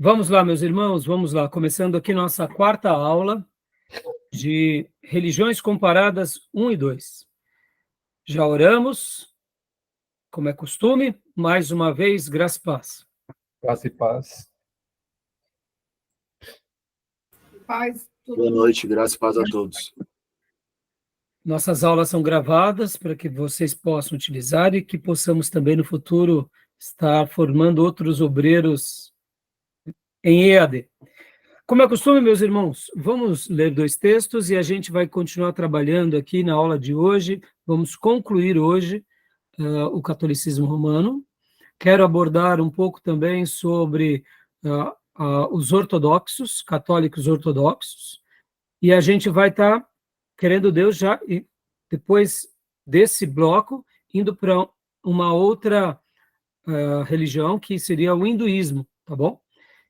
Vamos lá, meus irmãos, vamos lá. Começando aqui nossa quarta aula de Religiões Comparadas 1 e 2. Já oramos, como é costume, mais uma vez, graça e paz. Graça e paz. Boa noite, graças e paz a todos. Nossas aulas são gravadas para que vocês possam utilizar e que possamos também no futuro estar formando outros obreiros em EAD. Como é costume, meus irmãos, vamos ler 2 textos e a gente vai continuar trabalhando aqui na aula de hoje. Vamos concluir hoje o catolicismo romano. Quero abordar um pouco também sobre os ortodoxos, católicos ortodoxos, e a gente vai estar, querendo Deus, já e depois desse bloco, indo para uma outra religião, que seria o hinduísmo, tá bom?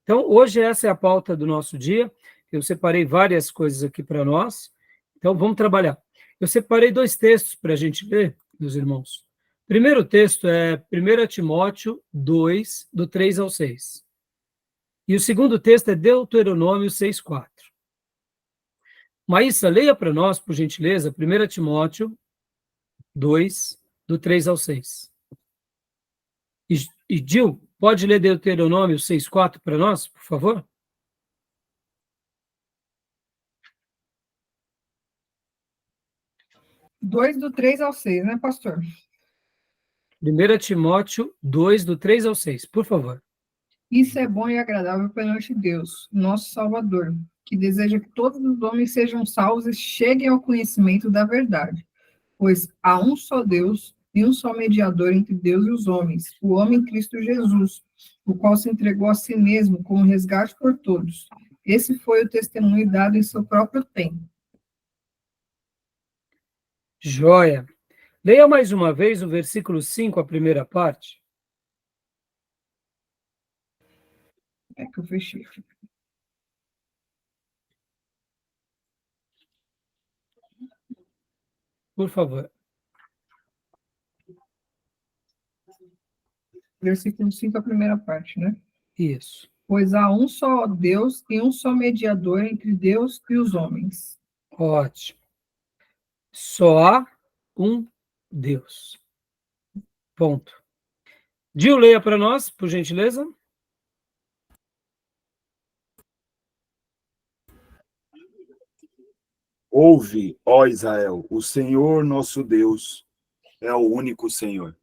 Então, hoje essa é a pauta do nosso dia. Eu separei várias coisas aqui para nós. Então, vamos trabalhar. Eu separei 2 textos para a gente ler, meus irmãos. O primeiro texto é 1 Timóteo 2, do 3 ao 6. E o segundo texto é Deuteronômio 6:4. Maísa, leia para nós, por gentileza, 1 Timóteo 2, do 3 ao 6. E Gil, pode ler Deuteronômio 6:4 para nós, por favor? Do 3 ao 6, né, pastor? 1 Timóteo 2, do 3 ao 6, por favor. Isso é bom e agradável perante Deus, nosso Salvador, que deseja que todos os homens sejam salvos e cheguem ao conhecimento da verdade. Pois há um só Deus e um só mediador entre Deus e os homens, o homem Cristo Jesus, o qual se entregou a si mesmo como resgate por todos. Esse foi o testemunho dado em seu próprio tempo. Joia. Leia mais uma vez o versículo 5, a primeira parte. É que eu fechei. Por favor. Versículo 5, a primeira parte, né? Isso. Pois há um só Deus e um só mediador entre Deus e os homens. Ótimo. Só há um Deus. Ponto. Gil, leia para nós, por gentileza. Ouve, ó Israel, o Senhor nosso Deus é o único Senhor.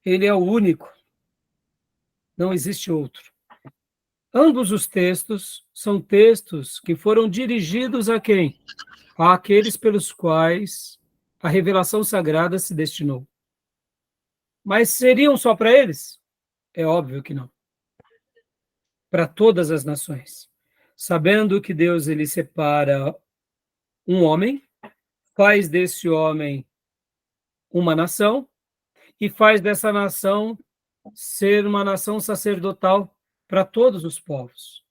Ele é o único. Não existe outro. Ambos os textos são textos que foram dirigidos a quem? Àqueles pelos quais a revelação sagrada se destinou. Mas seriam só para eles? É óbvio que não. Para todas as nações. Sabendo que Deus ele separa um homem, faz desse homem uma nação e faz dessa nação ser uma nação sacerdotal para todos os povos.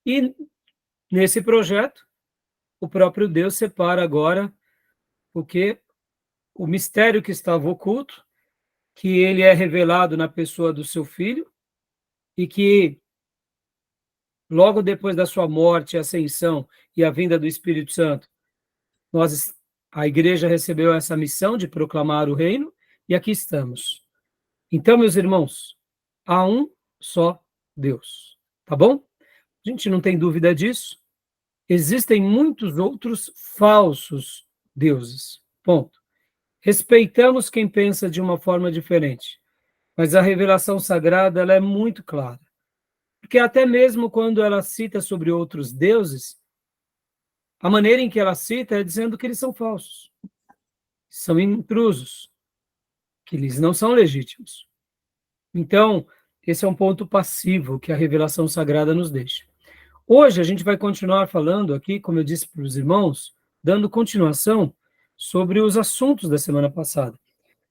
E nesse projeto, o próprio Deus separa agora porque o mistério que estava oculto, que ele é revelado na pessoa do seu filho e que logo depois da sua morte, ascensão e a vinda do Espírito Santo, a igreja recebeu essa missão de proclamar o reino e aqui estamos. Então, meus irmãos, há um só Deus, tá bom? A gente não tem dúvida disso. Existem muitos outros falsos deuses, ponto. Respeitamos quem pensa de uma forma diferente, mas a revelação sagrada ela é muito clara. Porque até mesmo quando ela cita sobre outros deuses, a maneira em que ela cita é dizendo que eles são falsos, são intrusos, que eles não são legítimos. Então, esse é um ponto passivo que a revelação sagrada nos deixa. Hoje a gente vai continuar falando aqui, como eu disse para os irmãos, dando continuação sobre os assuntos da semana passada.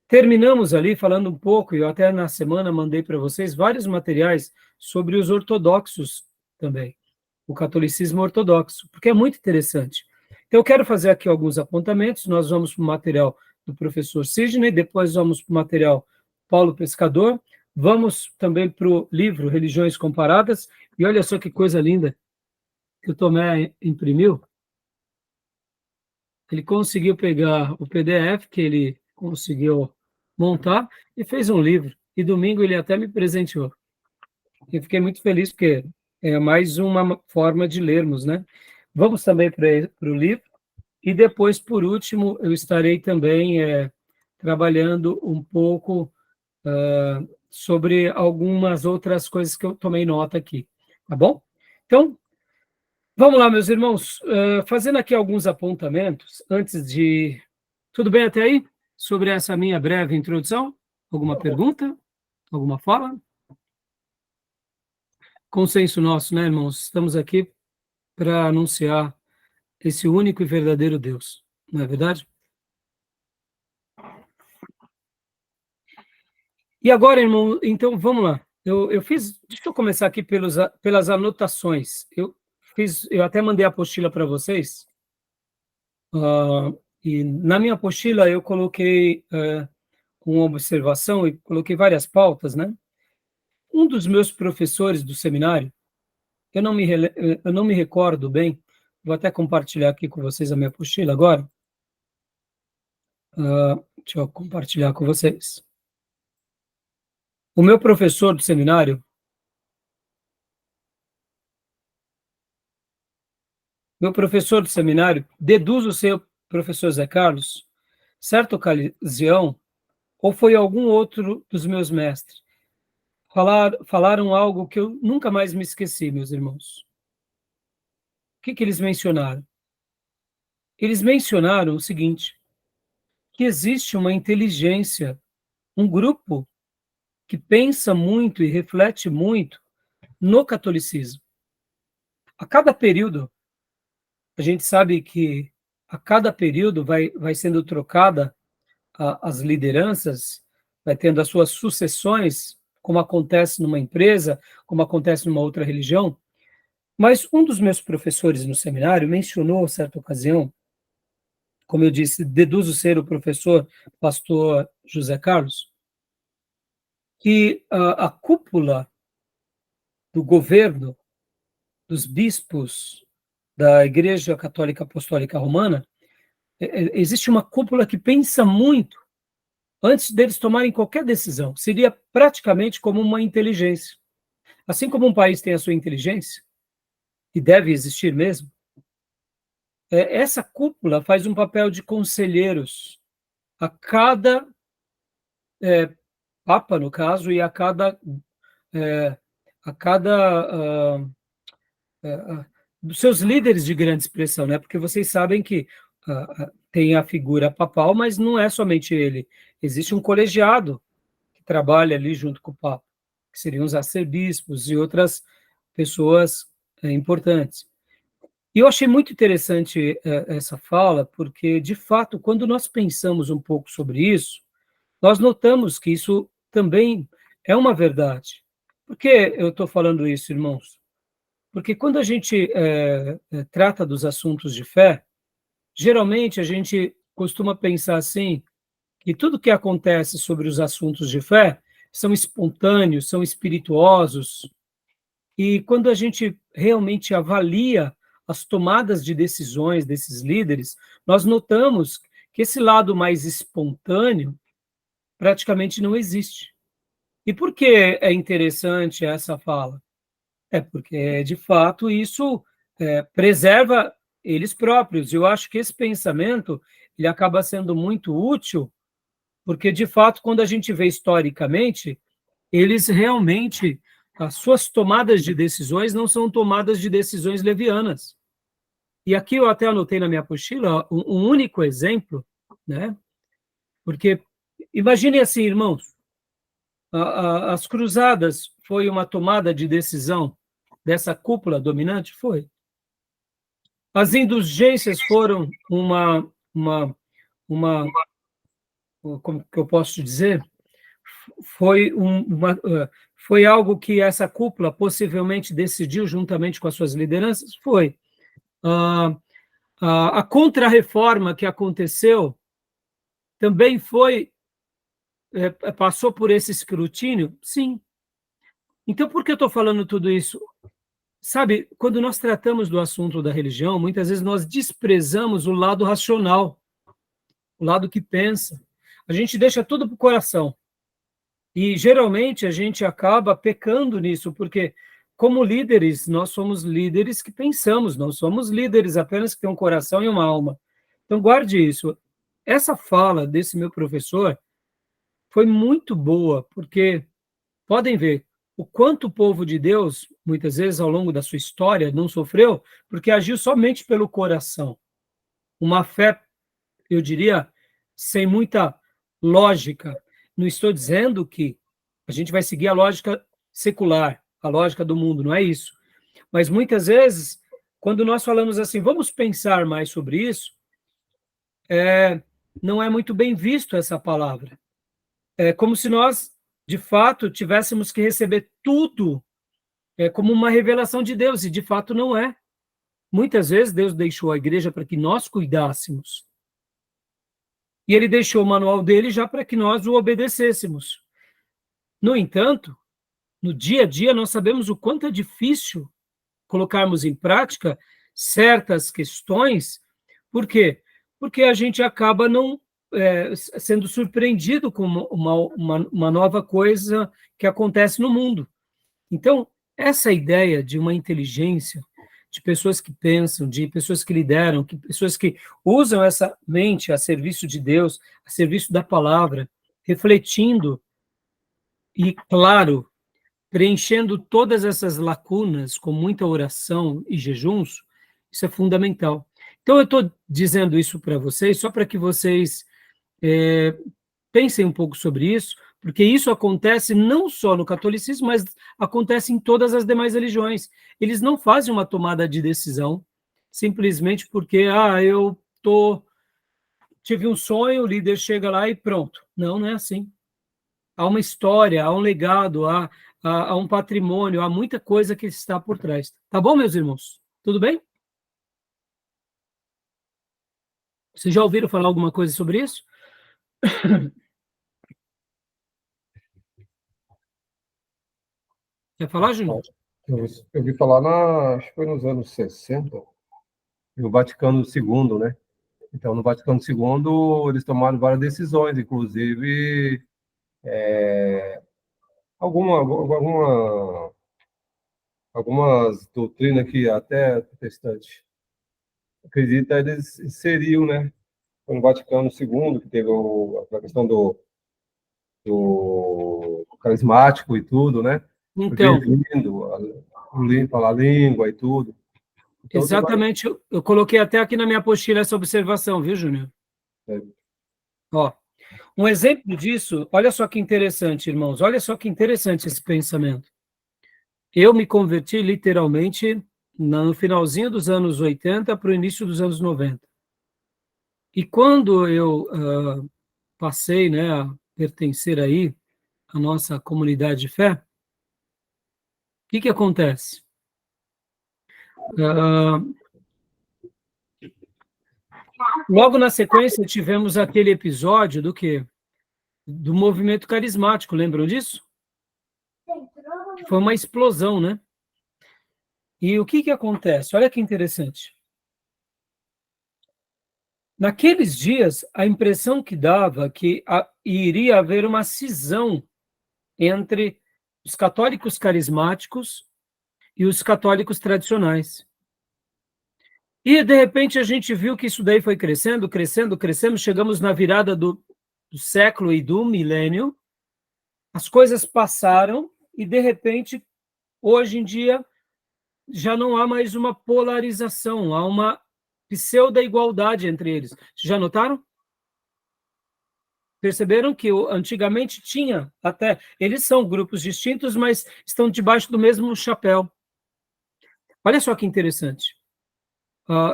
Terminamos ali falando um pouco, e eu até na semana mandei para vocês vários materiais sobre os ortodoxos também, o catolicismo ortodoxo, porque é muito interessante. Então eu quero fazer aqui alguns apontamentos, nós vamos para o material do professor Sidney, depois vamos para o material Paulo Pescador, Vamos também para o livro Religiões Comparadas, e olha só que coisa linda que o Tomé imprimiu. Ele conseguiu pegar o PDF que ele conseguiu montar e fez um livro. E domingo ele até me presenteou. E fiquei muito feliz, porque é mais uma forma de lermos, né? Vamos também para o livro. E depois, por último, eu estarei também trabalhando um pouco sobre algumas outras coisas que eu tomei nota aqui, tá bom? Então, vamos lá, meus irmãos, fazendo aqui alguns apontamentos, antes de... Tudo bem até aí? Sobre essa minha breve introdução? Alguma pergunta? Alguma fala? Consenso nosso, né, irmãos? Estamos aqui para anunciar esse único e verdadeiro Deus, não é verdade? E agora, irmão, então vamos lá. Deixa eu começar aqui pelas anotações. Eu até mandei a apostila para vocês, e na minha apostila eu coloquei uma observação e coloquei várias pautas, né? Um dos meus professores do seminário, eu não me recordo bem, vou até compartilhar aqui com vocês a minha apostila agora. Deixa eu compartilhar com vocês. O meu professor do seminário, deduz o seu professor Zé Carlos, certa ocasião, ou foi algum outro dos meus mestres, falaram algo que eu nunca mais me esqueci, meus irmãos. O que eles mencionaram? Eles mencionaram o seguinte, que existe uma inteligência, um grupo que pensa muito e reflete muito no catolicismo. A cada período, a gente sabe que a cada período vai sendo trocada as lideranças, vai tendo as suas sucessões, como acontece numa empresa, como acontece numa outra religião. Mas um dos meus professores no seminário mencionou, certa ocasião, como eu disse, deduzo ser o professor pastor José Carlos, que a cúpula do governo, dos bispos da Igreja Católica Apostólica Romana, existe uma cúpula que pensa muito antes deles tomarem qualquer decisão. Seria praticamente como uma inteligência. Assim como um país tem a sua inteligência, e deve existir mesmo, essa cúpula faz um papel de conselheiros a cada papa, no caso, e a cada dos seus líderes de grande expressão, né? Porque vocês sabem que tem a figura papal, mas não é somente ele. Existe um colegiado que trabalha ali junto com o Papa, que seriam os arcebispos e outras pessoas importantes. E eu achei muito interessante essa fala, porque, de fato, quando nós pensamos um pouco sobre isso, nós notamos que isso também é uma verdade. Por que eu estou falando isso, irmãos? Porque quando a gente trata dos assuntos de fé, geralmente a gente costuma pensar assim, que tudo que acontece sobre os assuntos de fé são espontâneos, são espirituosos, e quando a gente realmente avalia as tomadas de decisões desses líderes, nós notamos que esse lado mais espontâneo praticamente não existe. E por que é interessante essa fala? Porque, de fato, isso preserva eles próprios. Eu acho que esse pensamento ele acaba sendo muito útil, porque, de fato, quando a gente vê historicamente, eles realmente, as suas tomadas de decisões não são tomadas de decisões levianas. E aqui eu até anotei na minha apostila um único exemplo, né? Porque, imaginem assim, irmãos, as cruzadas foi uma tomada de decisão dessa cúpula dominante? Foi. As indulgências foram como que eu posso dizer? Foi algo que essa cúpula possivelmente decidiu juntamente com as suas lideranças? Foi. A contra-reforma que aconteceu também foi passou por esse escrutínio? Sim. Então, por que eu estou falando tudo isso? Sabe, quando nós tratamos do assunto da religião, muitas vezes nós desprezamos o lado racional, o lado que pensa. A gente deixa tudo para o coração. E, geralmente, a gente acaba pecando nisso, porque, como líderes, nós somos líderes que pensamos, não somos líderes apenas que têm um coração e uma alma. Então, guarde isso. Essa fala desse meu professor foi muito boa, porque podem ver o quanto o povo de Deus, muitas vezes ao longo da sua história, não sofreu, porque agiu somente pelo coração. Uma fé, eu diria, sem muita lógica. Não estou dizendo que a gente vai seguir a lógica secular, a lógica do mundo, não é isso. Mas muitas vezes, quando nós falamos assim, vamos pensar mais sobre isso, não é muito bem visto essa palavra. É como se nós, de fato, tivéssemos que receber tudo como uma revelação de Deus, e de fato não é. Muitas vezes Deus deixou a igreja para que nós cuidássemos. E ele deixou o manual dele já para que nós o obedecêssemos. No entanto, no dia a dia, nós sabemos o quanto é difícil colocarmos em prática certas questões. Por quê? Porque a gente acaba não sendo surpreendido com uma nova coisa que acontece no mundo. Então, essa ideia de uma inteligência, de pessoas que pensam, de pessoas que lideram, de pessoas que usam essa mente a serviço de Deus, a serviço da palavra, refletindo e, claro, preenchendo todas essas lacunas com muita oração e jejuns, isso é fundamental. Então, eu estou dizendo isso para vocês, só para que vocês pensem um pouco sobre isso, porque isso acontece não só no catolicismo, mas acontece em todas as demais religiões. Eles não fazem uma tomada de decisão simplesmente porque, tive um sonho, o líder chega lá e pronto. Não, não é assim. Há uma história, há um legado, há um patrimônio, há muita coisa que está por trás. Tá bom, meus irmãos? Tudo bem? Vocês já ouviram falar alguma coisa sobre isso? Quer falar, Júnior? Eu ouvi falar, acho que foi nos anos 60, no Vaticano II, né? Então, no Vaticano II, eles tomaram várias decisões, inclusive algumas doutrinas que até protestante acredita, eles inseriam, né? Foi no Vaticano II, que teve a questão do carismático e tudo, né? Então, Falar a língua e tudo. Então, exatamente, eu coloquei até aqui na minha apostila essa observação, viu, Júnior? Ó, um exemplo disso, olha só que interessante, irmãos, olha só que interessante esse pensamento. Eu me converti literalmente no finalzinho dos anos 80 para o início dos anos 90. E quando eu passei, né, a pertencer aí à nossa comunidade de fé, o que acontece? Logo na sequência, tivemos aquele episódio do quê? Do movimento carismático, lembram disso? Que foi uma explosão, né? E o que acontece? Olha que interessante. Naqueles dias, a impressão que dava que iria haver uma cisão entre os católicos carismáticos e os católicos tradicionais. E, de repente, a gente viu que isso daí foi crescendo, crescendo, crescendo, chegamos na virada do século e do milênio, as coisas passaram e, de repente, hoje em dia, já não há mais uma polarização, há uma pseudo-igualdade entre eles. Já notaram? Perceberam que antigamente tinha até... Eles são grupos distintos, mas estão debaixo do mesmo chapéu. Olha só que interessante.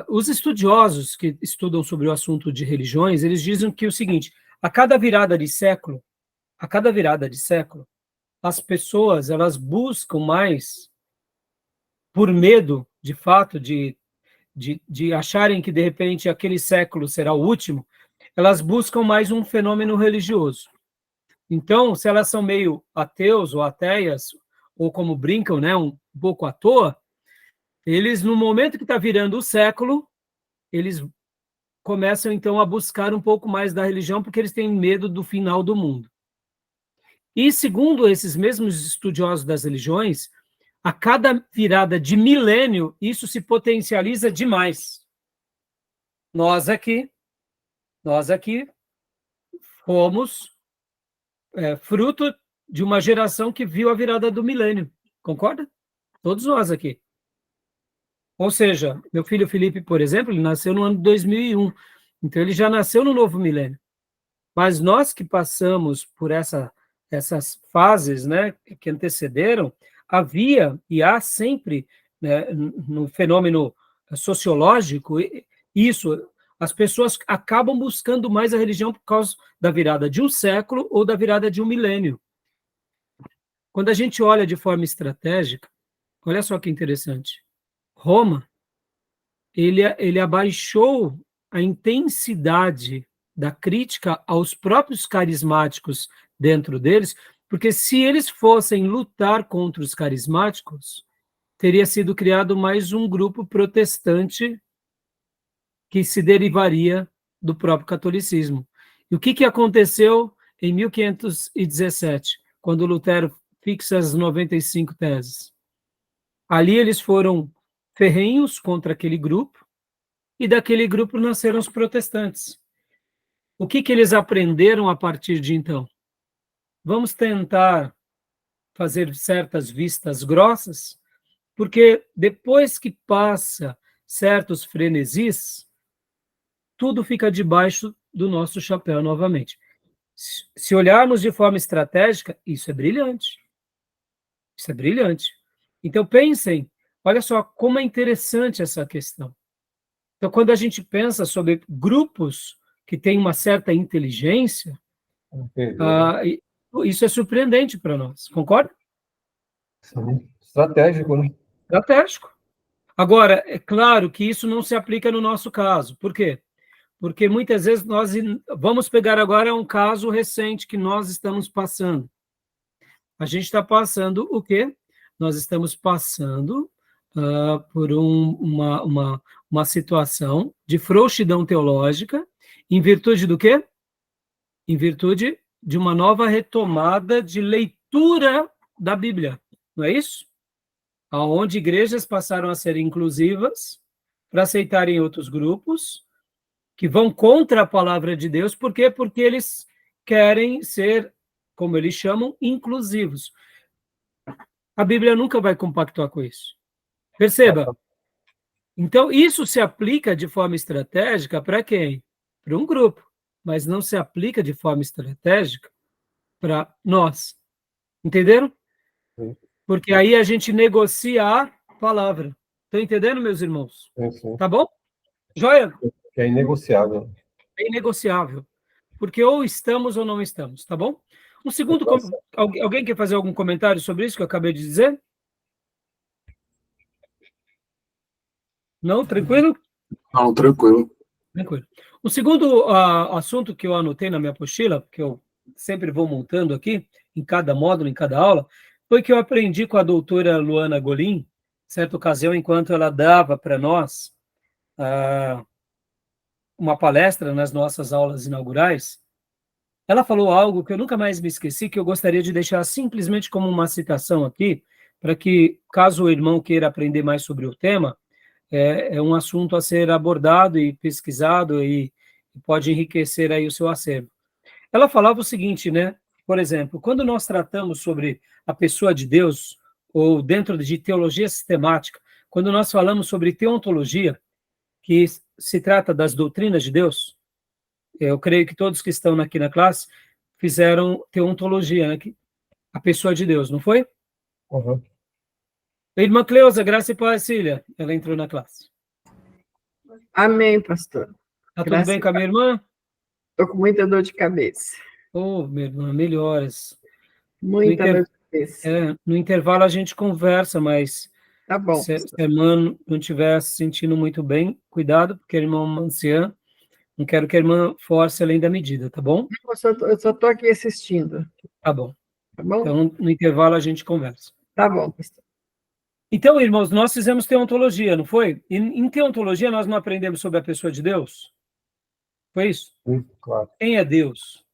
Os estudiosos que estudam sobre o assunto de religiões, eles dizem que o seguinte, a cada virada de século, as pessoas, elas buscam mais, por medo, de fato, de acharem que, de repente, aquele século será o último, elas buscam mais um fenômeno religioso. Então, se elas são meio ateus ou ateias, ou como brincam, né, um pouco à toa, eles, no momento que está virando o século, eles começam, então, a buscar um pouco mais da religião, porque eles têm medo do final do mundo. E, segundo esses mesmos estudiosos das religiões, a cada virada de milênio, isso se potencializa demais. Nós aqui fomos fruto de uma geração que viu a virada do milênio. Concorda? Todos nós aqui. Ou seja, meu filho Felipe, por exemplo, ele nasceu no ano 2001. Então, ele já nasceu no novo milênio. Mas nós que passamos por essas fases, né, que antecederam, havia e há sempre, né, no fenômeno sociológico, isso, as pessoas acabam buscando mais a religião por causa da virada de um século ou da virada de um milênio. Quando a gente olha de forma estratégica, olha só que interessante. Roma, ele abaixou a intensidade da crítica aos próprios carismáticos dentro deles, porque se eles fossem lutar contra os carismáticos, teria sido criado mais um grupo protestante que se derivaria do próprio catolicismo. E o que aconteceu em 1517, quando Lutero fixa as 95 teses? Ali eles foram ferrenhos contra aquele grupo, e daquele grupo nasceram os protestantes. O que eles aprenderam a partir de então? Vamos tentar fazer certas vistas grossas, porque depois que passa certos frenesis, tudo fica debaixo do nosso chapéu novamente. Se olharmos de forma estratégica, isso é brilhante. Isso é brilhante. Então, pensem, olha só como é interessante essa questão. Então, quando a gente pensa sobre grupos que têm uma certa inteligência, isso é surpreendente para nós, concorda? Sim. Estratégico, né? Estratégico. Agora, é claro que isso não se aplica no nosso caso. Por quê? Porque muitas vezes nós vamos pegar agora um caso recente que nós estamos passando. A gente está passando o quê? Nós estamos passando por uma situação de frouxidão teológica, em virtude do quê? Em virtude de uma nova retomada de leitura da Bíblia, não é isso? Onde igrejas passaram a ser inclusivas para aceitarem outros grupos que vão contra a palavra de Deus. Por quê? Porque eles querem ser, como eles chamam, inclusivos. A Bíblia nunca vai compactuar com isso. Perceba. Então, isso se aplica de forma estratégica para quem? Para um grupo, mas não se aplica de forma estratégica para nós. Entenderam? Sim. Porque aí a gente negocia a palavra. Estão entendendo, meus irmãos? Sim. Tá bom? Joia? É inegociável. É inegociável. Porque ou estamos ou não estamos, tá bom? Um segundo, alguém quer fazer algum comentário sobre isso que eu acabei de dizer? Não? Tranquilo? Não, tranquilo. Tranquilo. O segundo assunto que eu anotei na minha apostila, que eu sempre vou montando aqui, em cada módulo, em cada aula, foi que eu aprendi com a doutora Luana Golim, certa ocasião, enquanto ela dava para nós uma palestra nas nossas aulas inaugurais. Ela falou algo que eu nunca mais me esqueci, que eu gostaria de deixar simplesmente como uma citação aqui, para que, caso o irmão queira aprender mais sobre o tema, é um assunto a ser abordado e pesquisado e pode enriquecer aí o seu acervo. Ela falava o seguinte, né? Por exemplo, quando nós tratamos sobre a pessoa de Deus, ou dentro de teologia sistemática, quando nós falamos sobre teontologia, que se trata das doutrinas de Deus, eu creio que todos que estão aqui na classe fizeram teontologia, né? A pessoa de Deus, não foi? Uhum. A irmã Cleusa, graça e paz, Cília, ela entrou na classe. Amém, pastor. Tá tudo bem com a minha irmã? Estou com muita dor de cabeça. Minha irmã, melhoras. Muita dor de cabeça. No intervalo a gente conversa, mas Tá bom. se a irmã não estiver se sentindo muito bem, cuidado, porque a irmã é uma anciã, Não quero que a irmã force além da medida, tá bom? Eu só estou aqui assistindo. Tá bom. Tá bom? Então, no intervalo, a gente conversa. Tá bom, pastor. Então, irmãos, nós fizemos teontologia, não foi? E em teontologia, nós não aprendemos sobre a pessoa de Deus? Foi isso? Claro. Quem é Deus?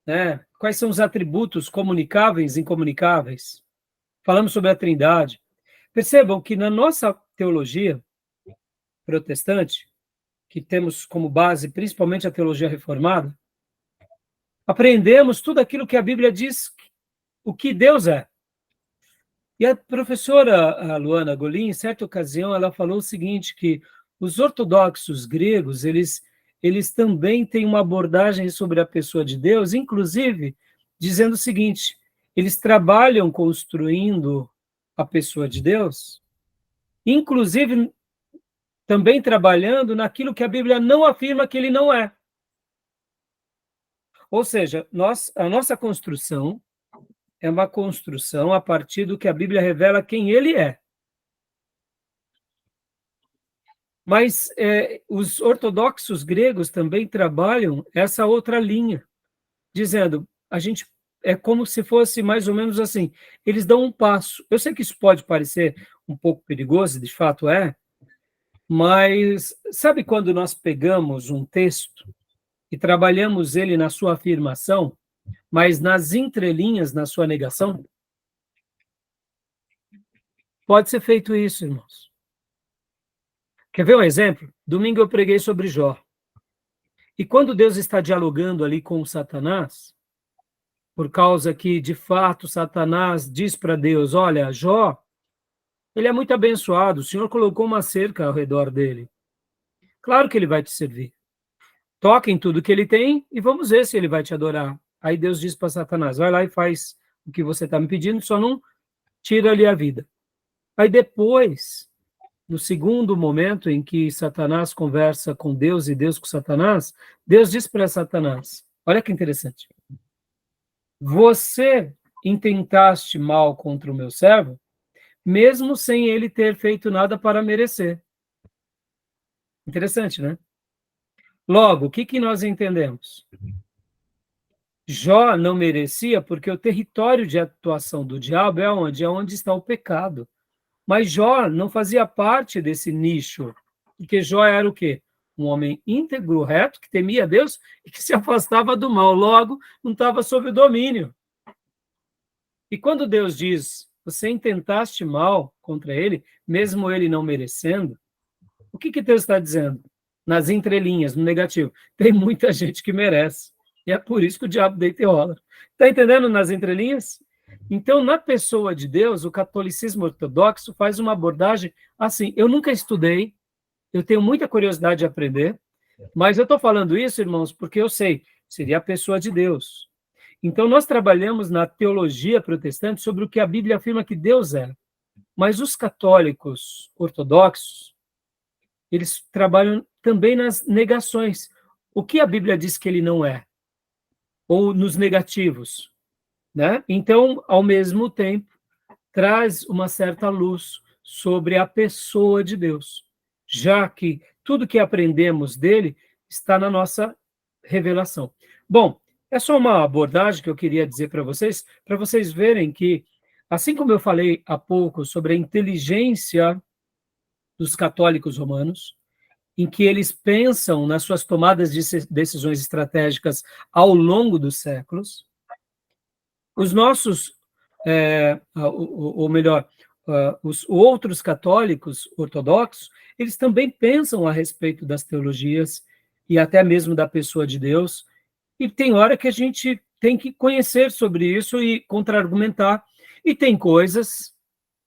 Né? Quais são os atributos comunicáveis e incomunicáveis? Falamos sobre a Trindade. Percebam que na nossa teologia protestante, que temos como base principalmente a teologia reformada, aprendemos tudo aquilo que a Bíblia diz o que Deus é. E a professora Luana Golim, em certa ocasião, ela falou o seguinte, que os ortodoxos gregos, eles também têm uma abordagem sobre a pessoa de Deus, inclusive dizendo o seguinte, eles trabalham construindo a pessoa de Deus, inclusive também trabalhando naquilo que a Bíblia não afirma que ele não é. Ou seja, a nossa construção é uma construção a partir do que a Bíblia revela quem ele é. Mas os ortodoxos gregos também trabalham essa outra linha, dizendo, a gente é como se fosse mais ou menos assim, eles dão um passo. Eu sei que isso pode parecer um pouco perigoso, de fato é, mas sabe quando nós pegamos um texto e trabalhamos ele na sua afirmação, mas nas entrelinhas, na sua negação? Pode ser feito isso, irmãos. Quer ver um exemplo? Domingo eu preguei sobre Jó. E quando Deus está dialogando ali com Satanás, por causa que, de fato, Satanás diz para Deus, olha, Jó, ele é muito abençoado, o Senhor colocou uma cerca ao redor dele. Claro que ele vai te servir. Toca em tudo que ele tem e vamos ver se ele vai te adorar. Aí Deus diz para Satanás, vai lá e faz o que você está me pedindo, só não tira ali a vida. Aí depois, no segundo momento em que Satanás conversa com Deus e Deus com Satanás, Deus diz para Satanás, olha que interessante, você intentaste mal contra o meu servo, mesmo sem ele ter feito nada para merecer. Interessante, né? Logo, o que nós entendemos? Jó não merecia porque o território de atuação do diabo é onde? É onde está o pecado. Mas Jó não fazia parte desse nicho, porque Jó era o quê? Um homem íntegro, reto, que temia Deus e que se afastava do mal. Logo, não estava sob o domínio. E quando Deus diz, você intentaste mal contra ele, mesmo ele não merecendo, o que Deus está dizendo? Nas entrelinhas, no negativo. Tem muita gente que merece. E é por isso que o diabo deita e rola. Está entendendo nas entrelinhas? Então, na pessoa de Deus, o catolicismo ortodoxo faz uma abordagem assim, eu nunca estudei, eu tenho muita curiosidade de aprender, mas eu estou falando isso, irmãos, porque eu sei, seria a pessoa de Deus. Então, nós trabalhamos na teologia protestante sobre o que a Bíblia afirma que Deus é. Mas os católicos ortodoxos, eles trabalham também nas negações. O que a Bíblia diz que ele não é? Ou nos negativos, né? Então, ao mesmo tempo, traz uma certa luz sobre a pessoa de Deus, já que tudo que aprendemos dele está na nossa revelação. Bom, é só uma abordagem que eu queria dizer para vocês verem que, assim como eu falei há pouco sobre a inteligência dos católicos romanos, em que eles pensam nas suas tomadas de decisões estratégicas ao longo dos séculos, os nossos, ou melhor, os outros católicos ortodoxos, eles também pensam a respeito das teologias e até mesmo da pessoa de Deus, e tem hora que a gente tem que conhecer sobre isso e contra-argumentar, e tem coisas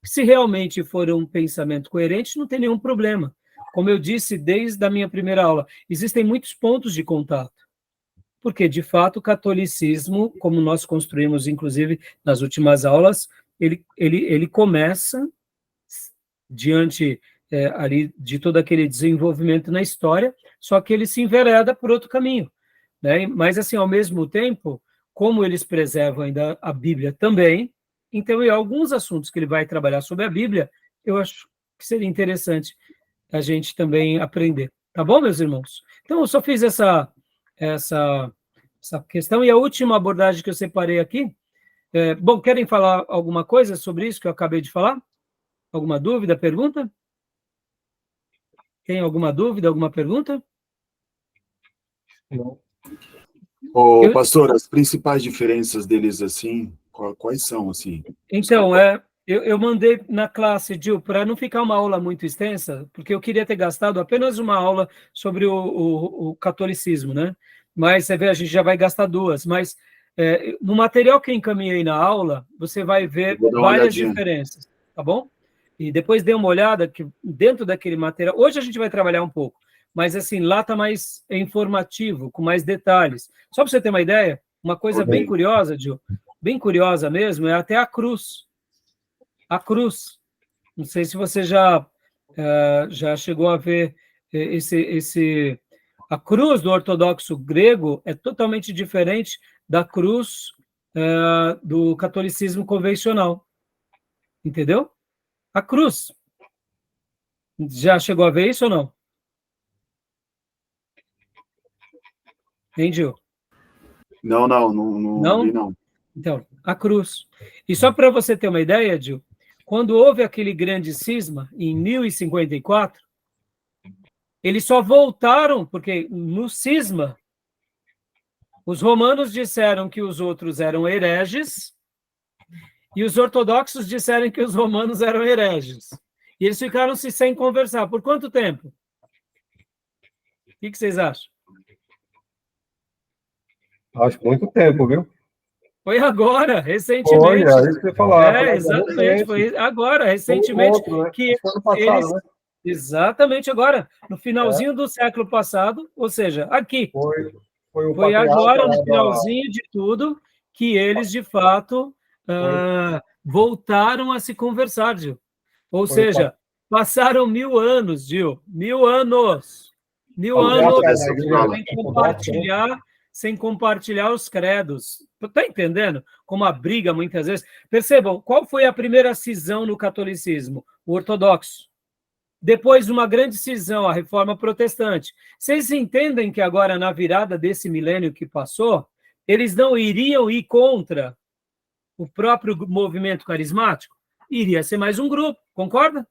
que, se realmente for um pensamento coerente, não tem nenhum problema. Como eu disse desde a minha primeira aula, existem muitos pontos de contato, porque, de fato, o catolicismo, como nós construímos, inclusive, nas últimas aulas, ele começa diante ali de todo aquele desenvolvimento na história, só que ele se envereda por outro caminho, né? Mas, assim, ao mesmo tempo, como eles preservam ainda a Bíblia também, então, em alguns assuntos que ele vai trabalhar sobre a Bíblia, eu acho que seria interessante a gente também aprender. Tá bom, meus irmãos? Então, eu só fiz essa questão. E a última abordagem que eu separei aqui. Bom, querem falar alguma coisa sobre isso que eu acabei de falar? Alguma dúvida, pergunta? Tem alguma dúvida, alguma pergunta? Não. Ô, pastor, as principais diferenças deles, assim, quais são, assim? Então, eu mandei na classe, Gil, para não ficar uma aula muito extensa, porque eu queria ter gastado apenas uma aula sobre o catolicismo, né? Mas você vê, a gente já vai gastar duas. Mas no material que eu encaminhei na aula, você vai ver Vou dar uma várias olhadinha. diferenças, tá bom? E depois dê uma olhada que dentro daquele material. Hoje a gente vai trabalhar um pouco, mas assim, lá está mais informativo, com mais detalhes. Só para você ter uma ideia, uma coisa bem Ok. curiosa, Gil, bem curiosa mesmo, é até a cruz. A cruz. Não sei se você já chegou a ver a cruz do ortodoxo grego é totalmente diferente da cruz do catolicismo convencional. Entendeu? A cruz. Já chegou a ver isso ou não? Entendeu? Não vi, Não? não. Então, a cruz. E só para você ter uma ideia, Gil, quando houve aquele grande cisma, em 1054, eles só voltaram, porque no cisma, os romanos disseram que os outros eram hereges, e os ortodoxos disseram que os romanos eram hereges. E eles ficaram-se sem conversar. Por quanto tempo? O que vocês acham? Acho muito tempo, viu? Foi agora, Olha, recentemente. isso que eu ia falar. Foi Exatamente, recente. foi agora, Foi um recentemente, encontro, né? que Foi ano passado, eles... né? Exatamente agora, no finalzinho do século passado, ou seja, aqui. Foi o Foi patriarca agora, no lá finalzinho de tudo, que eles, de fato, foi, voltaram a se conversar, Gil. Ou foi o seja, passaram 1000 anos, Gil. 1000 anos. 1000 anos Volta patriarca da dessa igreja fala. ortodoxa, né? sem compartilhar os credos. Está entendendo como a briga, muitas vezes? Percebam, qual foi a primeira cisão no catolicismo? O ortodoxo. Depois de uma grande cisão, a reforma protestante. Vocês entendem que agora, na virada desse milênio que passou, eles não iriam ir contra o próprio movimento carismático? Iria ser mais um grupo, concorda?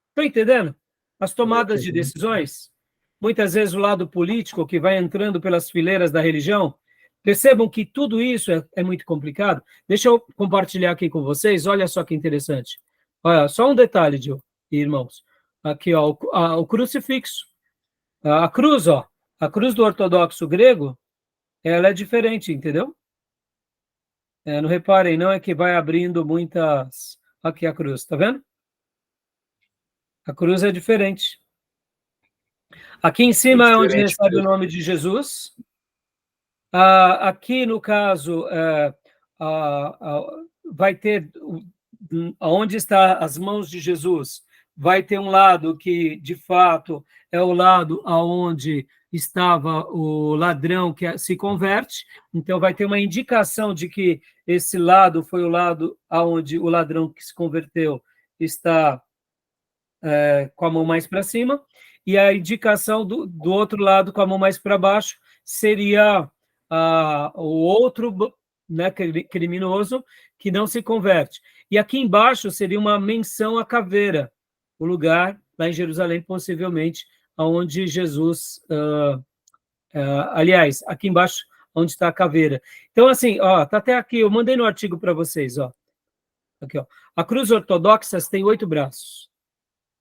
Estão entendendo? As tomadas de decisões, muitas vezes o lado político que vai entrando pelas fileiras da religião. Percebam que tudo isso é muito complicado. Deixa eu compartilhar aqui com vocês, olha só que interessante. Olha, só um detalhe, Gil, irmãos. Aqui, ó, o crucifixo. A cruz, ó, a cruz do ortodoxo grego, ela é diferente, entendeu? Não reparem, não é que vai abrindo muitas... Aqui a cruz, tá vendo? A cruz é diferente. Aqui em cima é onde Diferente recebe o mesmo. nome de Jesus. Aqui, no caso, vai ter onde está as mãos de Jesus. Vai ter um lado que, de fato, é o lado aonde estava o ladrão que se converte. Então, vai ter uma indicação de que esse lado foi o lado aonde o ladrão que se converteu está com a mão mais para cima, e a indicação do outro lado, com a mão mais para baixo, seria o outro, né, criminoso que não se converte. E aqui embaixo seria uma menção à caveira, o lugar, lá em Jerusalém, possivelmente, onde Jesus... aliás, aqui embaixo, onde está a caveira. Então, assim, ó, tá até aqui, eu mandei no artigo para vocês, ó. Aqui, ó. A cruz ortodoxa tem 8 braços.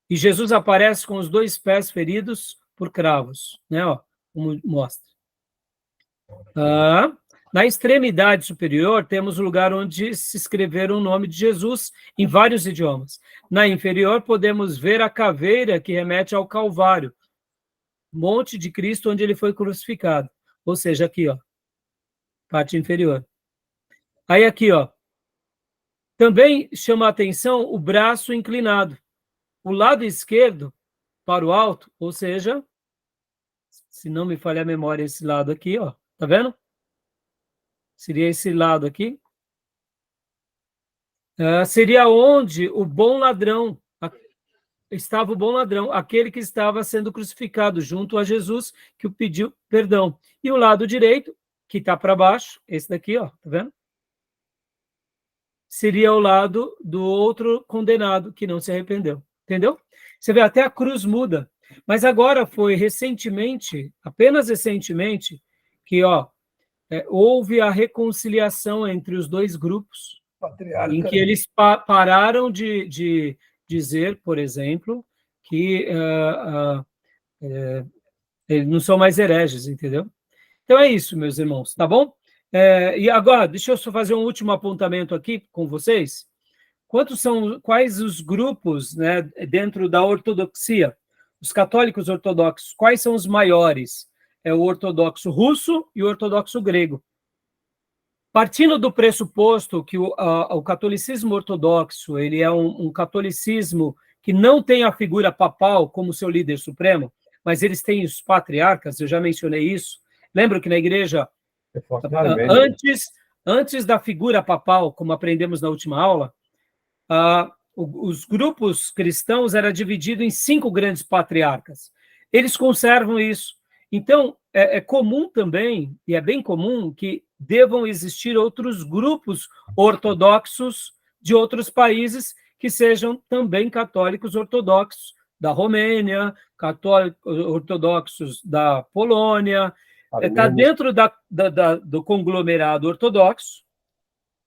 E Jesus aparece com os 2 pés feridos por cravos, né? Ó, como mostra. Na extremidade superior, temos o lugar onde se escreveram o nome de Jesus em vários idiomas. Na inferior, podemos ver a caveira que remete ao Calvário, monte de Cristo onde ele foi crucificado. Ou seja, aqui, ó, parte inferior. Aí aqui, ó, também chama a atenção o braço inclinado. O lado esquerdo para o alto, ou seja, se não me falha a memória, esse lado aqui, ó, tá vendo? Seria esse lado aqui. Seria onde o bom ladrão, estava o bom ladrão, aquele que estava sendo crucificado junto a Jesus, que o pediu perdão. E o lado direito, que está para baixo, esse daqui, ó, tá vendo? Seria o lado do outro condenado que não se arrependeu. Entendeu? Você vê, até a cruz muda. Mas agora foi recentemente, apenas recentemente, que houve a reconciliação entre os dois grupos, em que eles pararam de dizer, por exemplo, que eles não são mais hereges, entendeu? Então é isso, meus irmãos, tá bom? E agora, deixa eu só fazer um último apontamento aqui com vocês. Quais os grupos, né, dentro da ortodoxia? Os católicos ortodoxos, quais são os maiores? É o ortodoxo russo e o ortodoxo grego. Partindo do pressuposto que o catolicismo ortodoxo ele é um catolicismo que não tem a figura papal como seu líder supremo, mas eles têm os patriarcas, eu já mencionei isso. Lembra que na igreja, antes da figura papal, como aprendemos na última aula, os grupos cristãos eram divididos em 5 grandes patriarcas. Eles conservam isso. Então, é comum também, e é bem comum, que devam existir outros grupos ortodoxos de outros países que sejam também católicos ortodoxos da Romênia, católicos ortodoxos da Polônia, está dentro do conglomerado ortodoxo.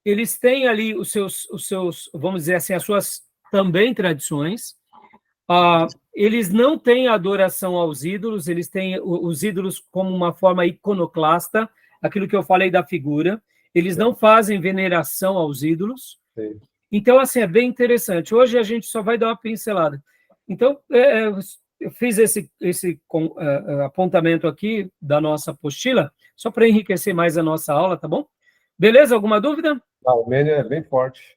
Eles têm ali os seus, vamos dizer assim, as suas também tradições. Eles não têm adoração aos ídolos, eles têm os ídolos como uma forma iconoclasta, aquilo que eu falei da figura. Eles não fazem veneração aos ídolos. Sim. Então, assim, é bem interessante. Hoje a gente só vai dar uma pincelada. Então, eu fiz esse apontamento aqui da nossa apostila, só para enriquecer mais a nossa aula, tá bom? Beleza? Alguma dúvida? A Armênia é bem forte.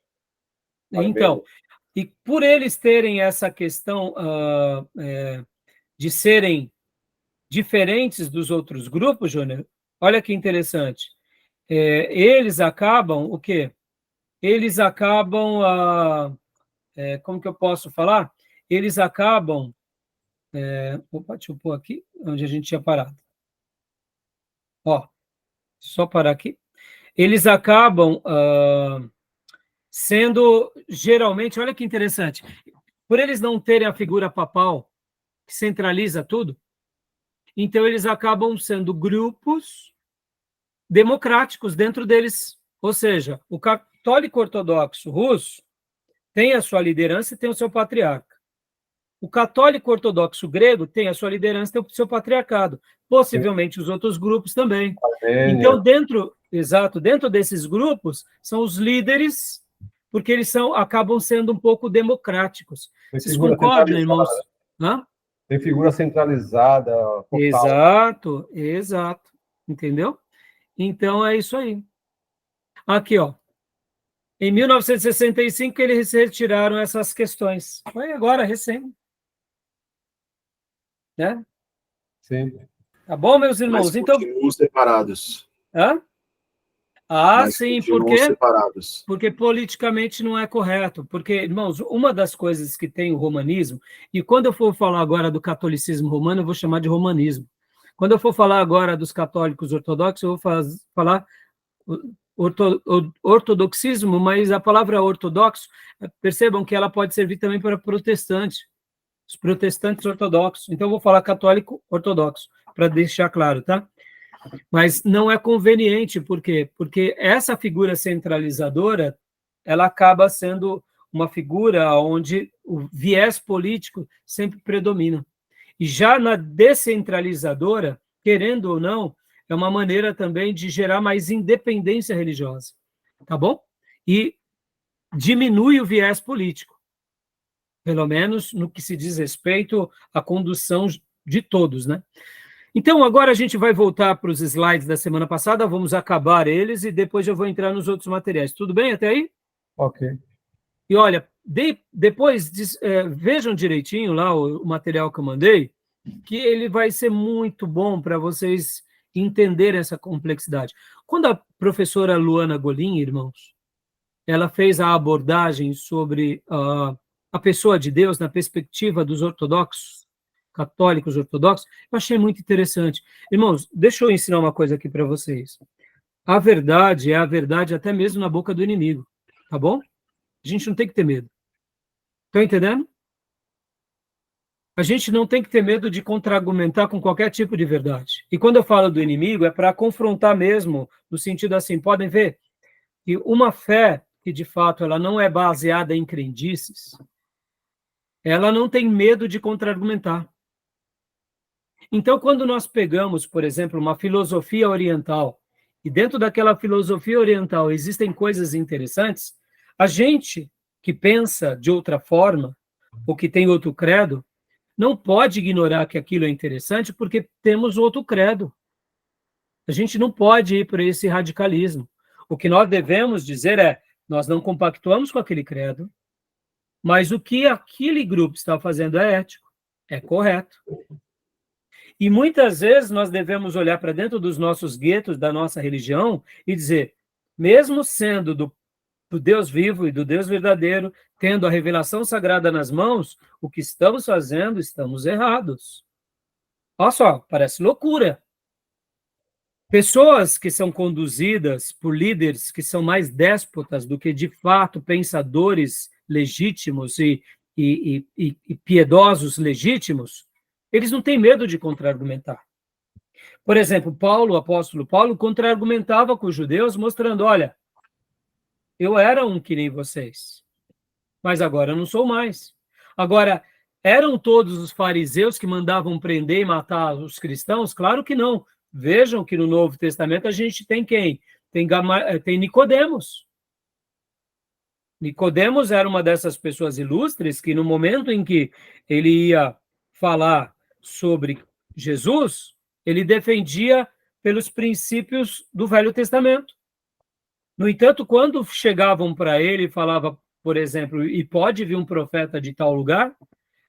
Então, e por eles terem essa questão de serem diferentes dos outros grupos, Júnior, olha que interessante. Eles acabam, o quê? Eles acabam, como que eu posso falar? Eles acabam, opa, deixa eu pôr aqui, onde a gente tinha parado. Ó, só parar aqui. Eles acabam sendo, geralmente, olha que interessante, por eles não terem a figura papal que centraliza tudo, então eles acabam sendo grupos democráticos dentro deles. Ou seja, o católico ortodoxo russo tem a sua liderança e tem o seu patriarca. O católico ortodoxo grego tem a sua liderança e tem o seu patriarcado. Possivelmente os outros grupos também. Então, dentro desses grupos, são os líderes, porque eles acabam sendo um pouco democráticos. Vocês concordam, irmãos? Hã? Tem figura centralizada. Total. Exato. Entendeu? Então, é isso aí. Aqui, ó. Em 1965, eles retiraram essas questões. Foi agora, recém. Né? Sim. Tá bom, meus irmãos? Mas então continuam separados. Hã? Mas Sim, continuam por quê? separados. Porque politicamente não é correto. Porque, irmãos, uma das coisas que tem o romanismo, e quando eu for falar agora do catolicismo romano, eu vou chamar de romanismo. Quando eu for falar agora dos católicos ortodoxos, eu vou falar ortodoxismo, mas a palavra ortodoxo, percebam que ela pode servir também para protestante, os protestantes ortodoxos. Então, eu vou falar católico ortodoxo, para deixar claro, tá? Mas não é conveniente, por quê? Porque essa figura centralizadora, ela acaba sendo uma figura onde o viés político sempre predomina. E já na descentralizadora, querendo ou não, é uma maneira também de gerar mais independência religiosa, tá bom? E diminui o viés político, pelo menos no que se diz respeito à condução de todos, né? Então, agora a gente vai voltar para os slides da semana passada, vamos acabar eles e depois eu vou entrar nos outros materiais. Tudo bem até aí? Ok. E olha, depois vejam direitinho lá o material que eu mandei, que ele vai ser muito bom para vocês entenderem essa complexidade. Quando a professora Luana Golim, irmãos, ela fez a abordagem sobre a pessoa de Deus na perspectiva dos ortodoxos, católicos ortodoxos, eu achei muito interessante. Irmãos, deixa eu ensinar uma coisa aqui para vocês. A verdade é a verdade até mesmo na boca do inimigo, tá bom? A gente não tem que ter medo. Estão entendendo? A gente não tem que ter medo de contra-argumentar com qualquer tipo de verdade. E quando eu falo do inimigo, é para confrontar mesmo, no sentido assim, podem ver que uma fé que, de fato, ela não é baseada em crendices, ela não tem medo de contra-argumentar. Então, quando nós pegamos, por exemplo, uma filosofia oriental, e dentro daquela filosofia oriental existem coisas interessantes, a gente que pensa de outra forma, ou que tem outro credo, não pode ignorar que aquilo é interessante porque temos outro credo. A gente não pode ir para esse radicalismo. O que nós devemos dizer é, nós não compactuamos com aquele credo, mas o que aquele grupo está fazendo é ético, é correto. E muitas vezes nós devemos olhar para dentro dos nossos guetos, da nossa religião, e dizer, mesmo sendo do Deus vivo e do Deus verdadeiro, tendo a revelação sagrada nas mãos, o que estamos fazendo, estamos errados. Olha só, parece loucura. Pessoas que são conduzidas por líderes que são mais déspotas do que, de fato, pensadores legítimos e piedosos legítimos, eles não têm medo de contra-argumentar. Por exemplo, Paulo, o apóstolo Paulo, contra-argumentava com os judeus, mostrando, olha, eu era um que nem vocês, mas agora eu não sou mais. Agora, eram todos os fariseus que mandavam prender e matar os cristãos? Claro que não. Vejam que no Novo Testamento a gente tem quem? Tem Nicodemos. Nicodemos era uma dessas pessoas ilustres que no momento em que ele ia falar sobre Jesus, ele defendia pelos princípios do Velho Testamento. No entanto, quando chegavam para ele e falavam, por exemplo, e pode vir um profeta de tal lugar,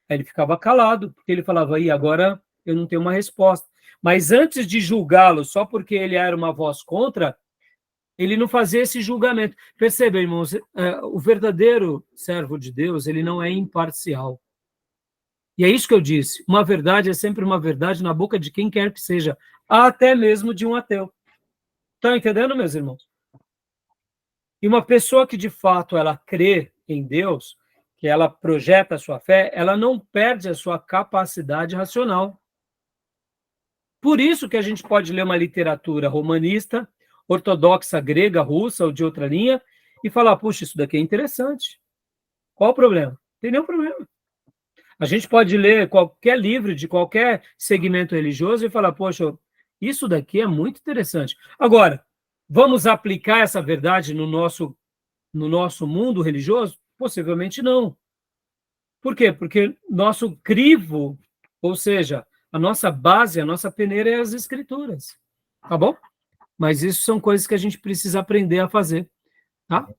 ele ficava calado, porque ele falava, aí agora eu não tenho uma resposta. Mas antes de julgá-lo, só porque ele era uma voz contra, ele não fazia esse julgamento. Perceba, irmãos, o verdadeiro servo de Deus, ele não é imparcial. E é isso que eu disse, uma verdade é sempre uma verdade na boca de quem quer que seja, até mesmo de um ateu. Estão entendendo, meus irmãos? E uma pessoa que, de fato, ela crê em Deus, que ela projeta a sua fé, ela não perde a sua capacidade racional. Por isso que a gente pode ler uma literatura romanista, ortodoxa, grega, russa ou de outra linha, e falar, puxa, isso daqui é interessante. Qual o problema? Não tem nenhum problema. A gente pode ler qualquer livro de qualquer segmento religioso e falar, poxa, isso daqui é muito interessante. Agora, vamos aplicar essa verdade no nosso mundo religioso? Possivelmente não. Por quê? Porque nosso crivo, ou seja, a nossa base, a nossa peneira é as escrituras. Tá bom? Mas isso são coisas que a gente precisa aprender a fazer. Tá?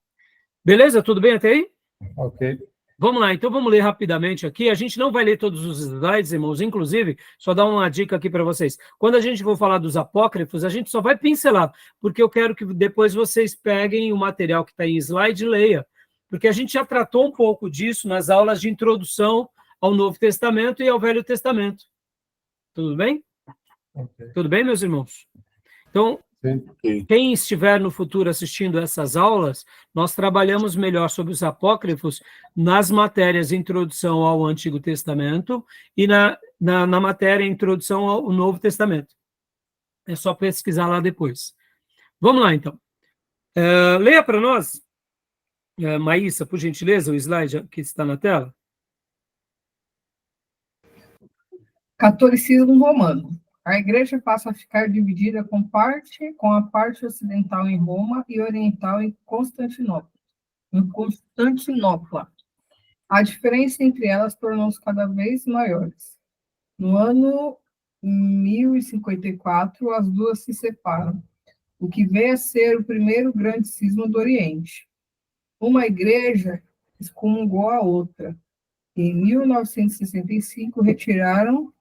Beleza? Tudo bem até aí? Ok. Vamos lá, então vamos ler rapidamente aqui. A gente não vai ler todos os slides, irmãos, inclusive, só dar uma dica aqui para vocês. Quando a gente for falar dos apócrifos, a gente só vai pincelar, porque eu quero que depois vocês peguem o material que está em slide e leia, porque a gente já tratou um pouco disso nas aulas de introdução ao Novo Testamento e ao Velho Testamento. Tudo bem? Ok. Tudo bem, meus irmãos? Então, Sim. quem estiver no futuro assistindo essas aulas, nós trabalhamos melhor sobre os apócrifos nas matérias Introdução ao Antigo Testamento e na matéria Introdução ao Novo Testamento. É só pesquisar lá depois. Vamos lá, então. Leia para nós, Maísa, por gentileza, o slide que está na tela. Catolicismo romano. A igreja passa a ficar dividida com a parte ocidental em Roma e oriental em Constantinopla. A diferença entre elas tornou-se cada vez maiores. No ano 1054, as duas se separam, o que veio a ser o primeiro grande cisma do Oriente. Uma igreja excomungou a outra. Em 1965, retiraram,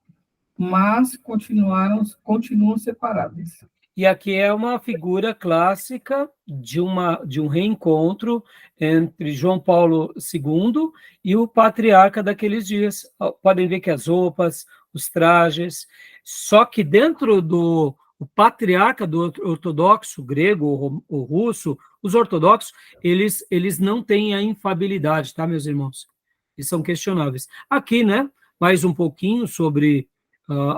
mas continuam separadas. E aqui é uma figura clássica de um reencontro entre João Paulo II e o patriarca daqueles dias. Podem ver que as roupas, os trajes, só que dentro do o patriarca do ortodoxo grego ou russo, os ortodoxos, eles não têm a infabilidade, tá, meus irmãos? Eles são questionáveis. Aqui, né, mais um pouquinho sobre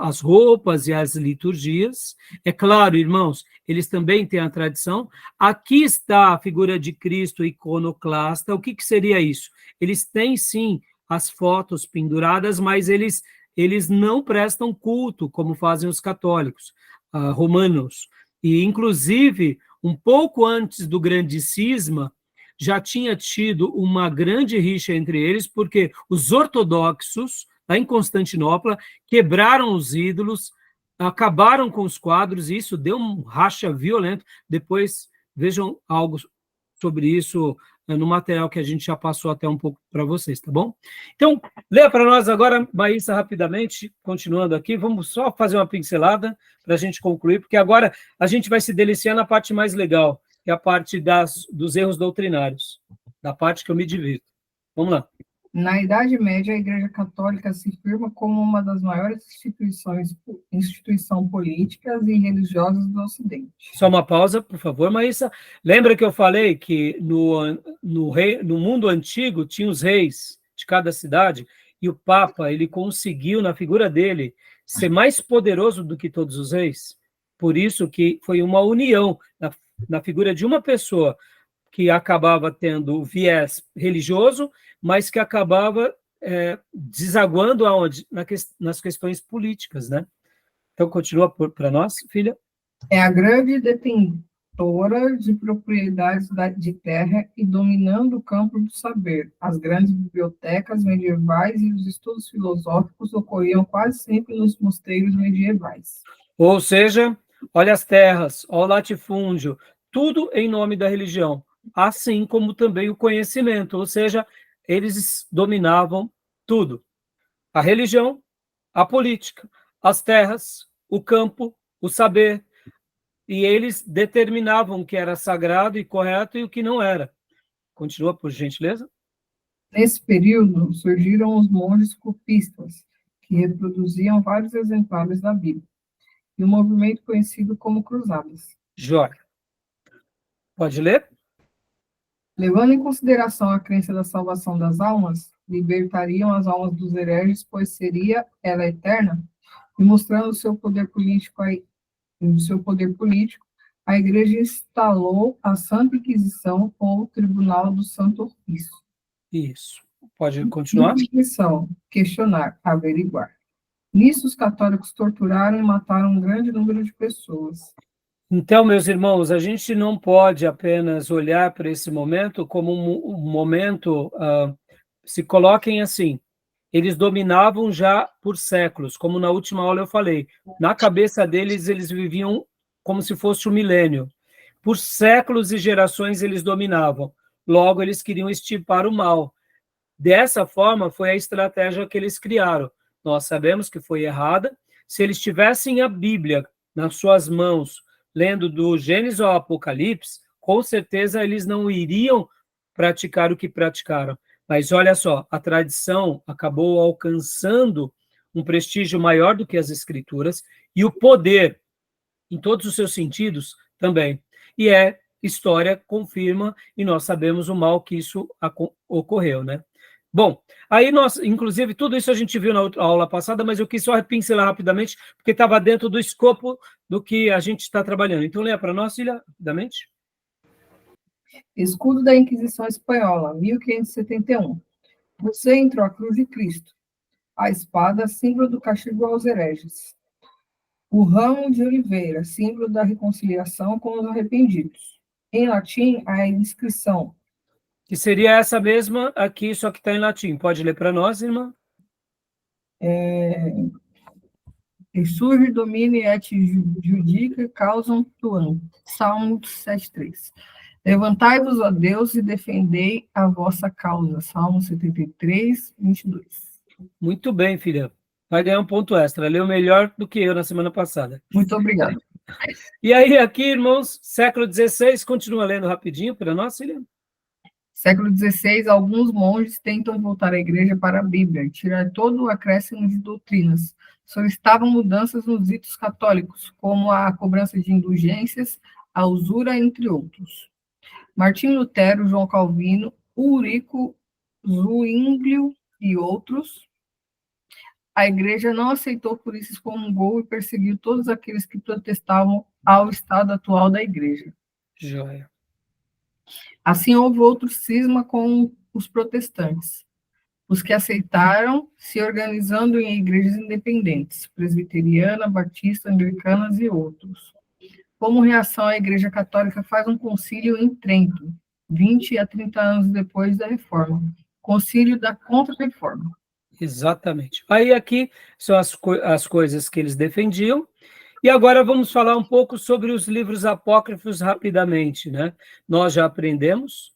as roupas e as liturgias. É claro, irmãos, eles também têm a tradição. Aqui está a figura de Cristo iconoclasta. O que seria isso? Eles têm, sim, as fotos penduradas, mas eles não prestam culto, como fazem os católicos romanos. E, inclusive, um pouco antes do grande cisma, já tinha tido uma grande rixa entre eles, porque os ortodoxos, lá em Constantinopla, quebraram os ídolos, acabaram com os quadros, e isso deu um racha violento. Depois, vejam algo sobre isso no material que a gente já passou até um pouco para vocês, tá bom? Então, leia para nós agora, Maísa, rapidamente, continuando aqui, vamos só fazer uma pincelada para a gente concluir, porque agora a gente vai se deliciar na parte mais legal, que é a parte dos erros doutrinários, da parte que eu me divirto. Vamos lá. Na Idade Média, a Igreja Católica se firma como uma das maiores instituições políticas e religiosas do Ocidente. Só uma pausa, por favor, Maísa. Lembra que eu falei que no mundo antigo tinha os reis de cada cidade, e o Papa, ele conseguiu, na figura dele, ser mais poderoso do que todos os reis? Por isso que foi uma união na figura de uma pessoa que acabava tendo o viés religioso, mas que acabava desaguando aonde? Nas questões políticas, né? Então, continua para nós, filha. É a grande detentora de propriedades de terra e dominando o campo do saber. As grandes bibliotecas medievais e os estudos filosóficos ocorriam quase sempre nos mosteiros medievais. Ou seja, olha as terras, olha o latifúndio, tudo em nome da religião, assim como também o conhecimento, ou seja, eles dominavam tudo. A religião, a política, as terras, o campo, o saber, e eles determinavam o que era sagrado e correto e o que não era. Continua, por gentileza. Nesse período, surgiram os monges copistas, que reproduziam vários exemplares da Bíblia, e um movimento conhecido como Cruzadas. Jóia. Pode ler? Levando em consideração a crença da salvação das almas, libertariam as almas dos hereges, pois seria ela eterna, e mostrando o seu poder político, a Igreja instalou a Santa Inquisição ou o Tribunal do Santo Ofício. Isso. Pode continuar? Inquisição, questionar, averiguar. Nisso, os católicos torturaram e mataram um grande número de pessoas. Então, meus irmãos, a gente não pode apenas olhar para esse momento como um momento, se coloquem assim, eles dominavam já por séculos, como na última aula eu falei, na cabeça deles eles viviam como se fosse um milênio, por séculos e gerações eles dominavam, logo eles queriam extirpar o mal. Dessa forma foi a estratégia que eles criaram. Nós sabemos que foi errada. Se eles tivessem a Bíblia nas suas mãos, lendo do Gênesis ao Apocalipse, com certeza eles não iriam praticar o que praticaram. Mas olha só, a tradição acabou alcançando um prestígio maior do que as Escrituras e o poder, em todos os seus sentidos, também. E história confirma, e nós sabemos o mal que isso ocorreu, né? Bom, aí nós, inclusive, tudo isso a gente viu na aula passada, mas eu quis só pincelar rapidamente, porque estava dentro do escopo do que a gente está trabalhando. Então, leia para nós, Cília, rapidamente. Escudo da Inquisição Espanhola, 1571. No centro, a cruz de Cristo. A espada, símbolo do castigo aos hereges. O ramo de oliveira, símbolo da reconciliação com os arrependidos. Em latim, a inscrição. Que seria essa mesma aqui, só que está em latim. Pode ler para nós, irmã? Surge, domine et judica, causam tuam. Salmo 7:3. Levantai-vos, ó Deus, e defendei a vossa causa. Salmo 73, 22. Muito bem, filha. Vai ganhar um ponto extra. Leu melhor do que eu na semana passada. Muito obrigada. E aí, aqui, irmãos, século XVI, continua lendo rapidinho para nós, Cília? Século XVI, alguns monges tentam voltar a igreja para a Bíblia e tirar todo o acréscimo de doutrinas. Solicitavam mudanças nos ritos católicos, como a cobrança de indulgências, a usura, entre outros. Martinho Lutero, João Calvino, Ulrico Zwinglio e outros. A igreja não aceitou, por isso excomungou e perseguiu todos aqueles que protestavam ao estado atual da igreja. Joia. Assim, houve outro cisma com os protestantes, os que aceitaram se organizando em igrejas independentes, presbiteriana, batista, anglicanas e outros. Como reação, a Igreja Católica faz um concílio em Trento, 20 a 30 anos depois da Reforma, concílio da Contra-Reforma. Exatamente. Aí aqui são as coisas que eles defendiam. E agora vamos falar um pouco sobre os livros apócrifos rapidamente, né? Nós já aprendemos,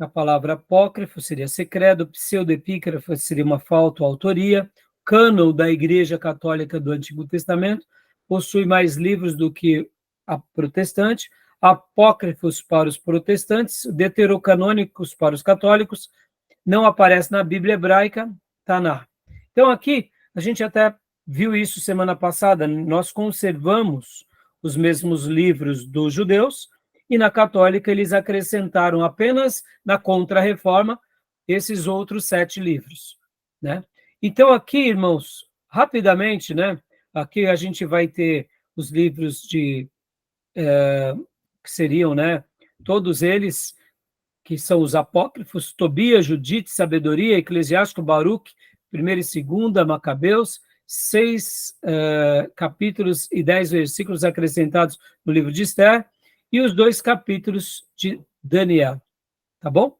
a palavra apócrifo seria secreto, pseudoepígrafo seria uma falta ou autoria, cânon da Igreja Católica do Antigo Testamento possui mais livros do que a protestante, apócrifos para os protestantes, deuterocanônicos para os católicos, não aparece na Bíblia hebraica, Taná. Então aqui, a gente até viu isso semana passada, nós conservamos os mesmos livros dos judeus, e na católica eles acrescentaram apenas na Contra-Reforma esses outros 7 livros, né? Então aqui, irmãos, rapidamente, né? Aqui a gente vai ter os livros que seriam, né? Todos eles que são os apócrifos, Tobias, Judite, Sabedoria, Eclesiástico, Baruque, 1ª e 2ª, Macabeus, 6 capítulos e 10 versículos acrescentados no livro de Esther, e os 2 capítulos de Daniel, tá bom?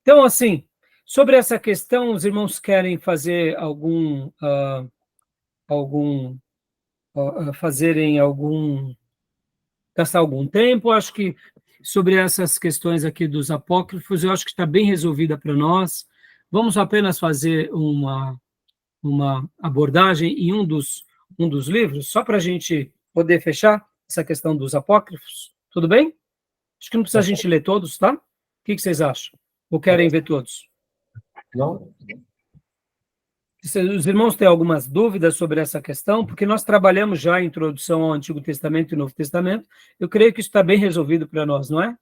Então, assim, sobre essa questão, os irmãos querem fazer gastar algum tempo? Acho que sobre essas questões aqui dos apócrifos, eu acho que está bem resolvida para nós. Vamos apenas fazer uma abordagem em um dos livros, só para a gente poder fechar essa questão dos apócrifos. Tudo bem? Acho que não precisa a gente ler todos, tá? O que vocês acham? Ou querem ver todos? Não? Os irmãos têm algumas dúvidas sobre essa questão, porque nós trabalhamos já a introdução ao Antigo Testamento e Novo Testamento. Eu creio que isso está bem resolvido para nós, não é?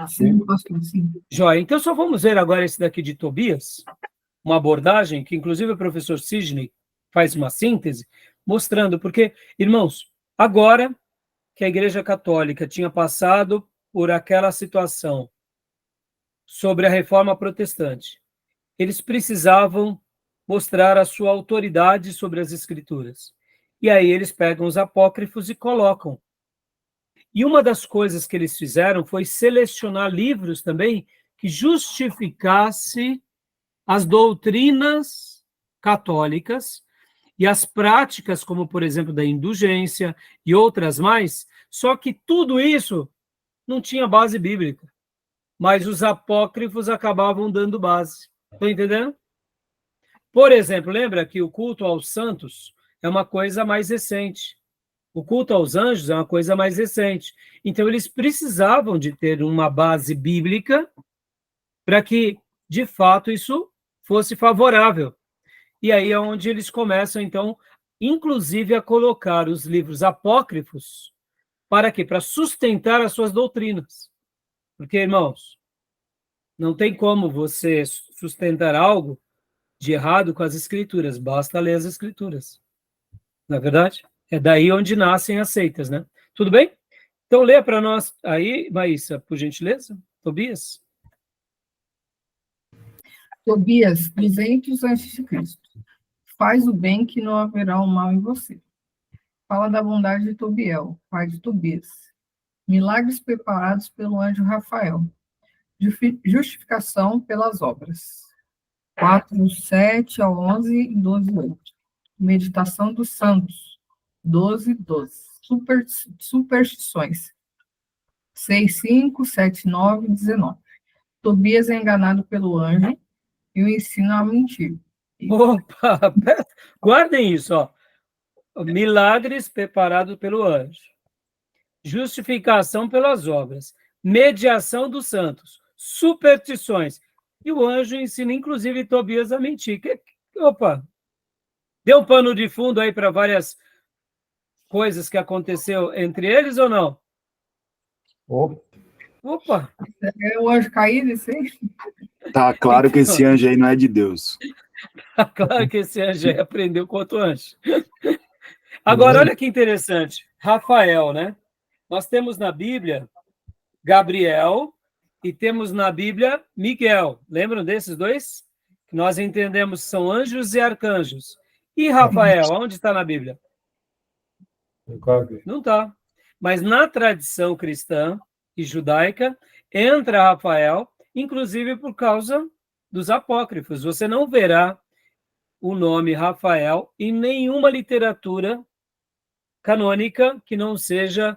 Sim, pastor, sim. Joia. Então, só vamos ver agora esse daqui de Tobias, uma abordagem que, inclusive, o professor Sidney faz uma síntese, mostrando, porque, irmãos, agora que a Igreja Católica tinha passado por aquela situação sobre a reforma protestante, eles precisavam mostrar a sua autoridade sobre as Escrituras. E aí eles pegam os apócrifos e colocam. E uma das coisas que eles fizeram foi selecionar livros também que justificasse as doutrinas católicas e as práticas, como, por exemplo, da indulgência e outras mais, só que tudo isso não tinha base bíblica, mas os apócrifos acabavam dando base. Estão entendendo? Por exemplo, lembra que o culto aos santos é uma coisa mais recente. O culto aos anjos é uma coisa mais recente. Então, eles precisavam de ter uma base bíblica para que, de fato, isso fosse favorável. E aí é onde eles começam, então, inclusive, a colocar os livros apócrifos para quê? Para sustentar as suas doutrinas. Porque, irmãos, não tem como você sustentar algo de errado com as Escrituras, basta ler as Escrituras. Não é verdade? É daí onde nascem as seitas, né? Tudo bem? Então, lê para nós aí, Maísa, por gentileza, Tobias. Tobias, 200 a.C. Faz o bem que não haverá o mal em você. Fala da bondade de Tobiel, pai de Tobias. Milagres preparados pelo anjo Rafael. Justificação pelas obras. 4, 7 ao 11 e 12, 8. Meditação dos santos. 12, 12. Superstições. 6, 5, 7, 9 e 19. Tobias é enganado pelo anjo e o ensina a mentir. Opa, guardem isso, ó. milagres preparados pelo anjo, justificação pelas obras, mediação dos santos, superstições. E o anjo ensina, inclusive, Tobias a mentir. Opa, deu um pano de fundo aí para várias coisas que aconteceu entre eles ou não? Opa! É o anjo caído, esse aí? Tá claro que esse anjo aí não é de Deus. Claro que esse anjo aí aprendeu com outro anjo. Agora, olha que interessante. Rafael, né? Nós temos na Bíblia Gabriel e temos na Bíblia Miguel. Lembram desses dois? Que nós entendemos que são anjos e arcanjos. E Rafael, onde está na Bíblia? Não está. Mas na tradição cristã e judaica, entra Rafael, inclusive por causa dos apócrifos. Você não verá o nome Rafael em nenhuma literatura canônica que não seja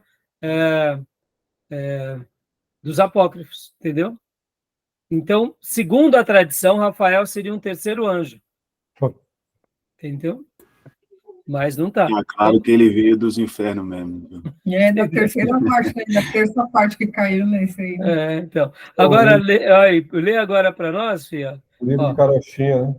dos apócrifos, entendeu? Então, segundo a tradição, Rafael seria um terceiro anjo. Entendeu? Mas não está. É claro que ele veio dos infernos mesmo. É da terceira parte, né? Da terça parte que caiu nesse aí. Né? Então. Agora, lê agora para nós, Fia. Livro de carochinha, né?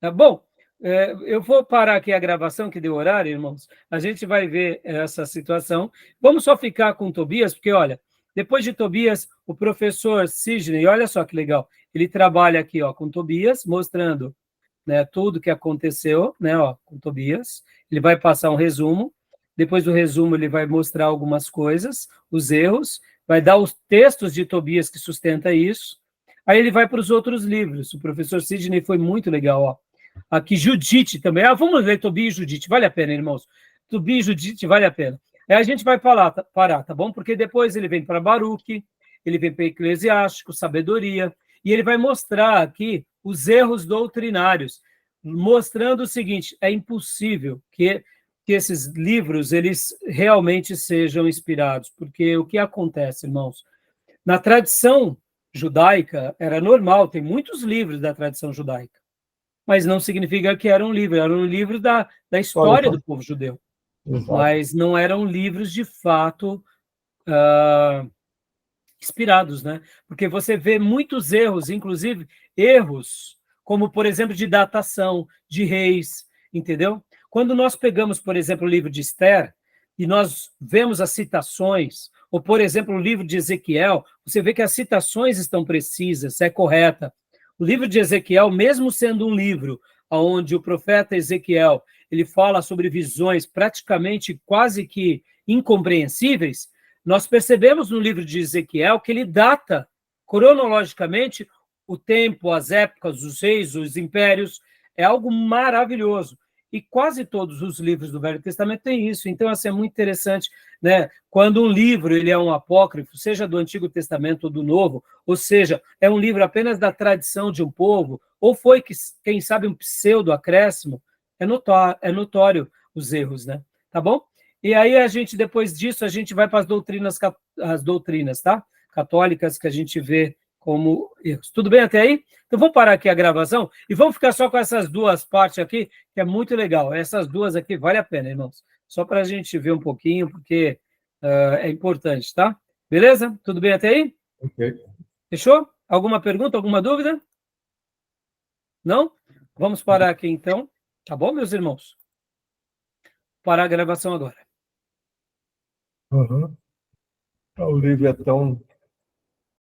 Tá bom. Eu vou parar aqui a gravação, que deu horário, irmãos. A gente vai ver essa situação. Vamos só ficar com Tobias, porque, olha, depois de Tobias, o professor Sidney, olha só que legal, ele trabalha aqui com Tobias, mostrando, né, tudo que aconteceu, né, com Tobias. Ele vai passar um resumo. Depois do resumo, ele vai mostrar algumas coisas, os erros, vai dar os textos de Tobias que sustenta isso. Aí ele vai para os outros livros. O professor Sidney foi muito legal, Aqui, Judite também. Vamos ler Tobias e Judite, vale a pena, irmãos. Tobias e Judite, vale a pena. Aí a gente vai parar, tá bom? Porque depois ele vem para Baruque, ele vem para Eclesiástico, Sabedoria, e ele vai mostrar aqui os erros doutrinários, mostrando o seguinte: é impossível que esses livros eles realmente sejam inspirados, porque o que acontece, irmãos? Na tradição judaica, era normal, tem muitos livros da tradição judaica, mas não significa que era um livro da história do povo judeu. Exato. Mas não eram livros de fato inspirados, né? Porque você vê muitos erros, inclusive erros como, por exemplo, de datação, de reis, entendeu? Quando nós pegamos, por exemplo, o livro de Esther, e nós vemos as citações, ou, por exemplo, o livro de Ezequiel, você vê que as citações estão precisas, é correta. O livro de Ezequiel, mesmo sendo um livro onde o profeta Ezequiel ele fala sobre visões praticamente quase que incompreensíveis, nós percebemos no livro de Ezequiel que ele data cronologicamente o tempo, as épocas, os reis, os impérios. É algo maravilhoso. E quase todos os livros do Velho Testamento têm isso. Então, assim, é muito interessante, né? Quando um livro ele é um apócrifo, seja do Antigo Testamento ou do Novo, ou seja, é um livro apenas da tradição de um povo, ou foi, quem sabe, um pseudo-acréscimo, é notório os erros, né? Tá bom? E aí, depois disso, a gente vai para as doutrinas, tá? Católicas, que a gente vê como erros. Tudo bem até aí? Então, vamos parar aqui a gravação e vamos ficar só com essas duas partes aqui, que é muito legal. Essas duas aqui vale a pena, irmãos. Só para a gente ver um pouquinho, porque é importante, tá? Beleza? Tudo bem até aí? Ok. Fechou? Alguma pergunta, alguma dúvida? Não? Vamos parar aqui, então. Tá bom, meus irmãos? Parar a gravação agora. Uhum. O livro é tão